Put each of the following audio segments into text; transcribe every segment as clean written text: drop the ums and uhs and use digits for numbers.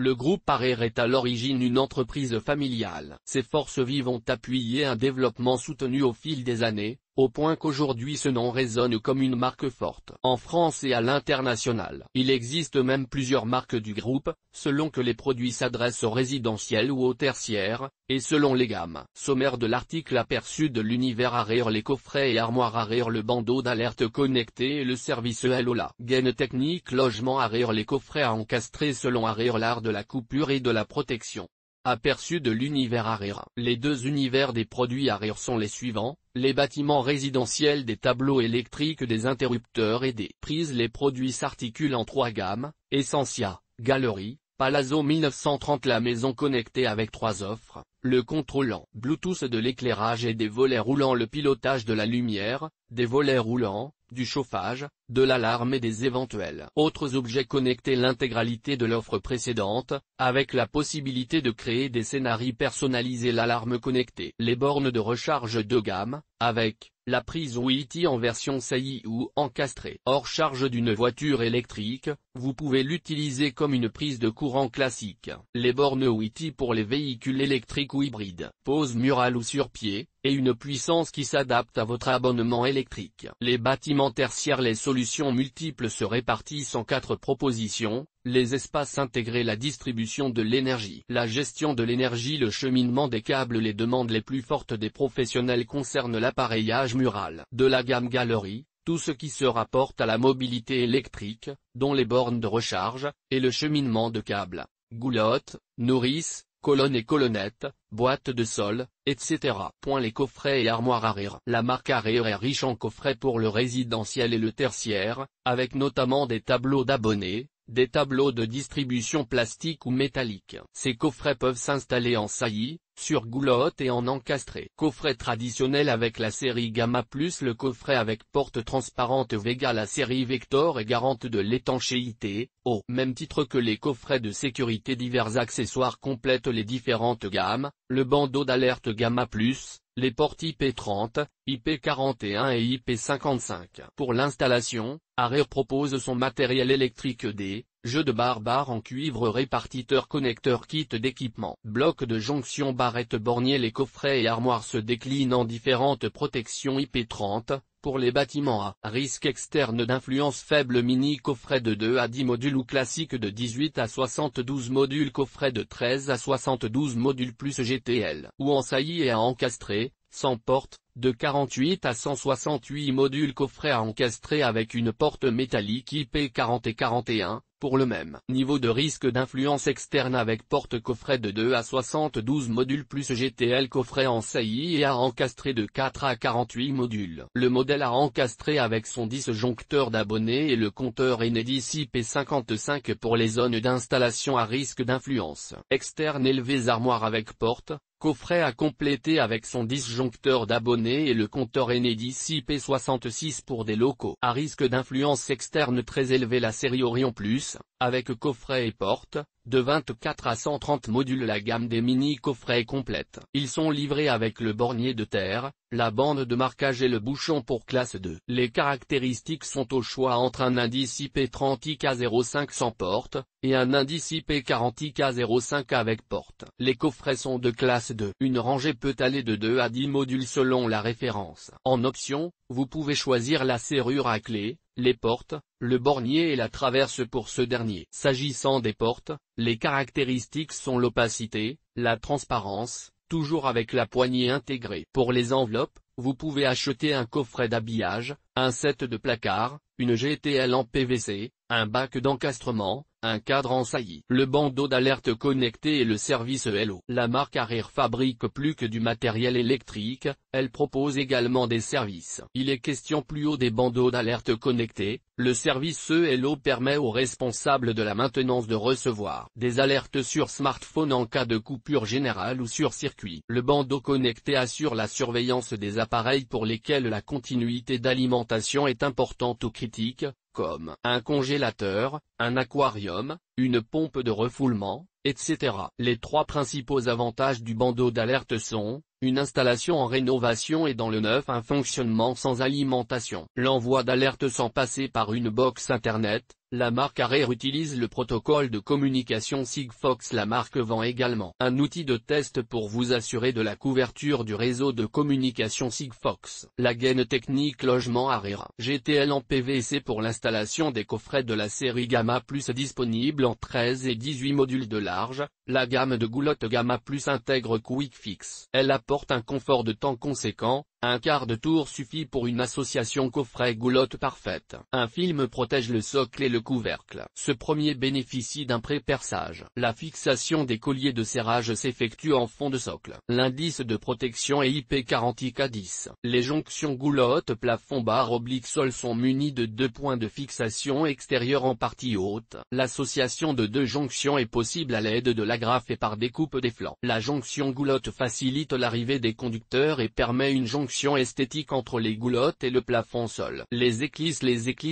Le groupe ARER est à l'origine une entreprise familiale. Ses forces vives ont appuyé un développement soutenu au fil des années, au point qu'aujourd'hui ce nom résonne comme une marque forte en France et à l'international. Il existe même plusieurs marques du groupe, selon que les produits s'adressent au résidentiel ou au tertiaire, et selon les gammes. Sommaire de l'article: aperçu de l'univers ARER, les coffrets et armoires ARER, le bandeau d'alerte connecté et le service Hello-La. Gaine technique, logement ARER, les coffrets à encastrer selon ARER, l'art de la coupure et de la protection. Aperçu de l'univers ARER. Les deux univers des produits ARER sont les suivants: les bâtiments résidentiels, des tableaux électriques, des interrupteurs et des prises. Les produits s'articulent en trois gammes: Essentia, Galerie, Palazzo 1930. La maison connectée avec trois offres: le contrôlant Bluetooth de l'éclairage et des volets roulants, le pilotage de la lumière, des volets roulants, du chauffage, de l'alarme et des éventuels autres objets connectés. L'intégralité de l'offre précédente, avec la possibilité de créer des scénarios personnalisés. L'alarme connectée. Les bornes de recharge de gamme, avec la prise WiTi en version SAI ou encastrée hors charge d'une voiture électrique, vous pouvez l'utiliser comme une prise de courant classique. Les bornes WiTi pour les véhicules électriques ou hybrides, pose murale ou sur pied, et une puissance qui s'adapte à votre abonnement électrique. Les bâtiments tertiaires, les solutions multiples se répartissent en 4 propositions: les espaces intégrés, la distribution de l'énergie, la gestion de l'énergie, le cheminement des câbles. Les demandes les plus fortes des professionnels concernent l'appareillage mural de la gamme Galerie, tout ce qui se rapporte à la mobilité électrique, dont les bornes de recharge, et le cheminement de câbles, goulottes, nourrices, colonnes et colonnettes, boîtes de sol, etc. Les coffrets et armoires ARER. La marque ARER est riche en coffrets pour le résidentiel et le tertiaire, avec notamment des tableaux d'abonnés, des tableaux de distribution plastique ou métallique. Ces coffrets peuvent s'installer en saillie, sur goulotte et en encastré. Coffret traditionnel avec la série Gamma Plus. Le coffret avec porte transparente Vega. La série Vector est garante de l'étanchéité, au même titre que les coffrets de sécurité. Divers accessoires complètent les différentes gammes: le bandeau d'alerte Gamma Plus, les portes IP30, IP41 et IP55. Pour l'installation, ARER propose son matériel électrique: des jeux de barbares en cuivre, répartiteur, connecteur, kit d'équipement, bloc de jonction, barrette, bornier. Les coffrets et armoires se déclinent en différentes protections. IP30, pour les bâtiments à risque externe d'influence faible. Mini coffret de 2 à 10 modules ou classique de 18 à 72 modules. Coffret de 13 à 72 modules plus GTL ou en saillie et à encastrer, sans porte, de 48 à 168 modules. Coffret à encastrer avec une porte métallique IP40 et 41, pour le même niveau de risque d'influence externe avec porte. Coffret de 2 à 72 modules plus GTL. Coffret en saillie et à encastrer de 4 à 48 modules. Le modèle à encastrer avec son disjoncteur d'abonnés et le compteur Enedis IP55 pour les zones d'installation à risque d'influence externe élevée. Armoire avec porte. Coffret à compléter avec son disjoncteur d'abonnés et le compteur Enedis IP66 pour des locaux à risque d'influence externe très élevé. La série Orion Plus, avec coffret et porte, de 24 à 130 modules. La gamme des mini-coffrets est complète. Ils sont livrés avec le bornier de terre, la bande de marquage et le bouchon pour classe 2. Les caractéristiques sont au choix entre un indice IP30 IK05 sans porte, et un indice IP40 IK05 avec porte. Les coffrets sont de classe 2. Une rangée peut aller de 2 à 10 modules selon la référence. En option, vous pouvez choisir la serrure à clé, les portes, le bornier et la traverse pour ce dernier. S'agissant des portes, les caractéristiques sont l'opacité, la transparence, toujours avec la poignée intégrée. Pour les enveloppes, vous pouvez acheter un coffret d'habillage, un set de placards, une GTL en PVC, un bac d'encastrement, un cadre en saillie. Le bandeau d'alerte connecté et le service Hello. La marque ARER fabrique plus que du matériel électrique, elle propose également des services. Il est question plus haut des bandeaux d'alerte connectés. Le service Hello permet aux responsables de la maintenance de recevoir des alertes sur smartphone en cas de coupure générale ou sur circuit. Le bandeau connecté assure la surveillance des appareils pour lesquels la continuité d'alimentation est importante ou critique, comme un congélateur, un aquarium, une pompe de refoulement, etc. Les 3 principaux avantages du bandeau d'alerte sont: une installation en rénovation et dans le neuf, un fonctionnement sans alimentation, l'envoi d'alerte sans passer par une box internet, La marque Harrier utilise le protocole de communication Sigfox. La marque vend également un outil de test pour vous assurer de la couverture du réseau de communication Sigfox. La gaine technique logement Harrier GTL en PVC pour l'installation des coffrets de la série Gamma Plus disponible en 13 et 18 modules de large. La gamme de goulotte Gamma Plus intègre Quick Fix. Elle apporte un confort de temps conséquent. Un quart de tour suffit pour une association coffret-goulotte parfaite. Un film protège le socle et le couvercle. Ce premier bénéficie d'un pré-perçage. La fixation des colliers de serrage s'effectue en fond de socle. L'indice de protection est IP40IK10. Les jonctions goulotte plafond barre oblique sol sont munies de 2 points de fixation extérieure en partie haute. L'association de 2 jonctions est possible à l'aide de l'agrafe et par découpe des flancs. La jonction goulotte facilite l'arrivée des conducteurs et permet une jonction esthétique entre les goulottes et le plafond sol. Les éclisses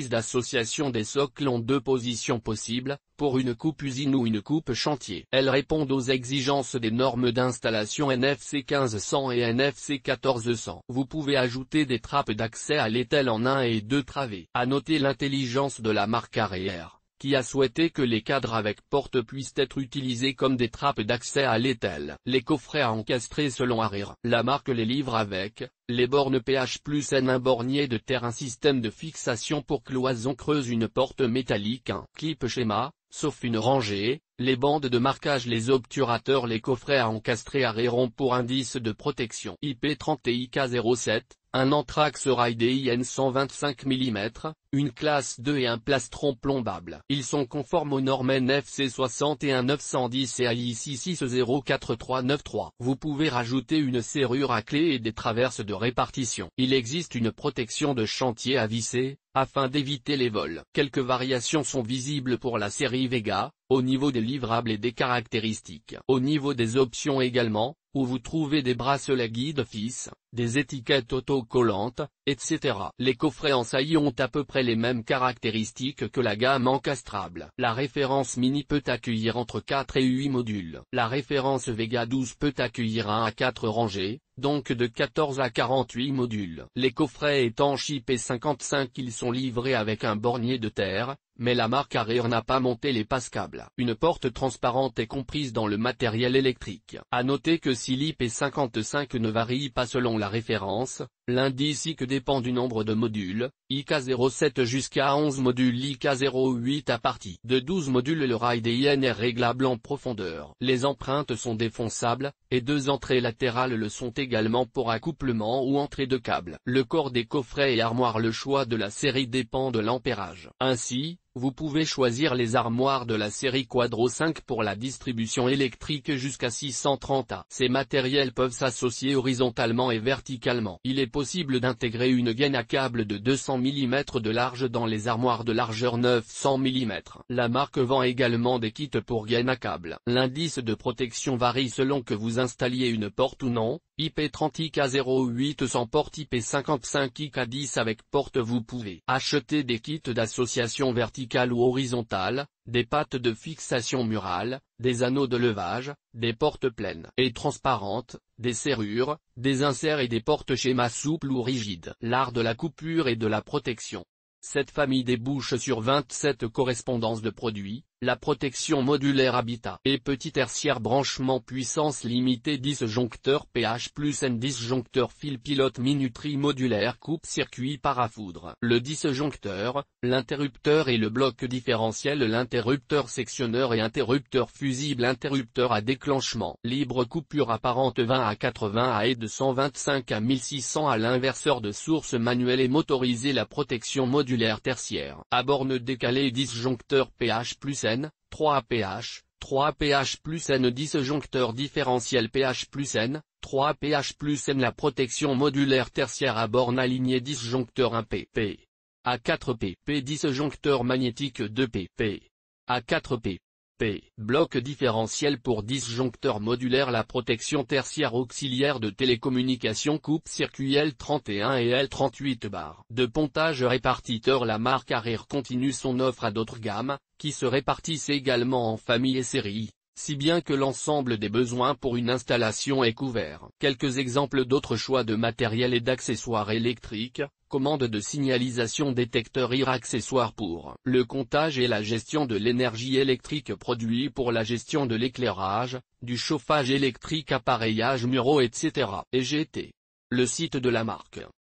d'association des socles ont 2 positions possibles, pour une coupe usine ou une coupe chantier. Elles répondent aux exigences des normes d'installation NFC 1500 et NFC 1400. Vous pouvez ajouter des trappes d'accès à l'étel en 1 et 2 travées. À noter l'intelligence de la marque Harrier, qui a souhaité que les cadres avec porte puissent être utilisés comme des trappes d'accès à l'étel. Les coffrets à encastrer selon Harrier. La marque les livre avec les bornes PH+N, un bornier de terre, un système de fixation pour cloison creuse, une porte métallique, un clip schéma, sauf une rangée, les bandes de marquage, les obturateurs, les coffrets à encastrer Harrier ont pour indice de protection IP30 et IK07, un anthrax rail DIN 125 mm, une classe 2 et un plastron plombable. Ils sont conformes aux normes NFC 61910 et AIC 604393. Vous pouvez rajouter une serrure à clé et des traverses de répartition. Il existe une protection de chantier à visser, afin d'éviter les vols. Quelques variations sont visibles pour la série Vega, au niveau des livrables et des caractéristiques. Au niveau des options également, où vous trouvez des bracelets guide fils, des étiquettes autocollantes, etc. Les coffrets en saillie ont à peu près les mêmes caractéristiques que la gamme encastrable. La référence Mini peut accueillir entre 4 et 8 modules. La référence Vega 12 peut accueillir 1 à 4 rangées, donc de 14 à 48 modules. Les coffrets étanches IP55, ils sont livrés avec un bornier de terre, mais la marque Harrier n'a pas monté les passes-câbles. Une porte transparente est comprise dans le matériel électrique. À noter que si l'IP55 ne varie pas selon la référence, l'indice IK dépend du nombre de modules, IK07 jusqu'à 11 modules, IK08 à partir de 12 modules. Le rail DIN est réglable en profondeur. Les empreintes sont défonçables, et 2 entrées latérales le sont également pour accouplement ou entrée de câble. Le corps des coffrets et armoires, le choix de la série dépend de l'ampérage. Ainsi, vous pouvez choisir les armoires de la série Quadro 5 pour la distribution électrique jusqu'à 630 A. Ces matériels peuvent s'associer horizontalement et verticalement. Il est possible d'intégrer une gaine à câble de 200 mm de large dans les armoires de largeur 900 mm. La marque vend également des kits pour gaine à câble. L'indice de protection varie selon que vous installiez une porte ou non. IP30 IK08 sans porte, IP55 IK10 avec porte. Vous pouvez acheter des kits d'association verticale ou horizontale, des pattes de fixation murale, des anneaux de levage, des portes pleines et transparentes, des serrures, des inserts et des portes schéma souples ou rigides. L'art de la coupure et de la protection. Cette famille débouche sur 27 correspondances de produits. La protection modulaire habitat et petit tertiaire, branchement puissance limitée, 10 joncteurs PH+N, 10 joncteurs fil pilote, minuterie modulaire, coupe-circuit parafoudre. Le 10 joncteur, l'interrupteur et le bloc différentiel, l'interrupteur sectionneur et interrupteur fusible, interrupteur à déclenchement libre, coupure apparente 20 à 80 A et de 125 à 1600 A, l'inverseur de source manuel et motorisé. La protection modulaire tertiaire à borne décalée, 10 joncteurs PH+N, 3 PH+N, 10 joncteurs différentiel PH+N, 3 PH+N. La protection modulaire tertiaire à borne alignée, 10 joncteurs 1 pp. à 4 pp, 10 joncteurs magnétiques 2 pp. à 4 pp. Bloc différentiel pour 10 joncteurs modulaires. La protection tertiaire auxiliaire de télécommunication, coupe-circuit L31 et L38 barres de pontage répartiteur. La marque Harrier continue son offre à d'autres gammes, qui se répartissent également en famille et série. si bien que l'ensemble des besoins pour une installation est couvert. Quelques exemples d'autres choix de matériel et d'accessoires électriques: commande de signalisation, détecteur IR, accessoires pour le comptage et la gestion de l'énergie électrique, produits pour la gestion de l'éclairage, du chauffage électrique, appareillage muraux, etc. et GT. Le site de la marque.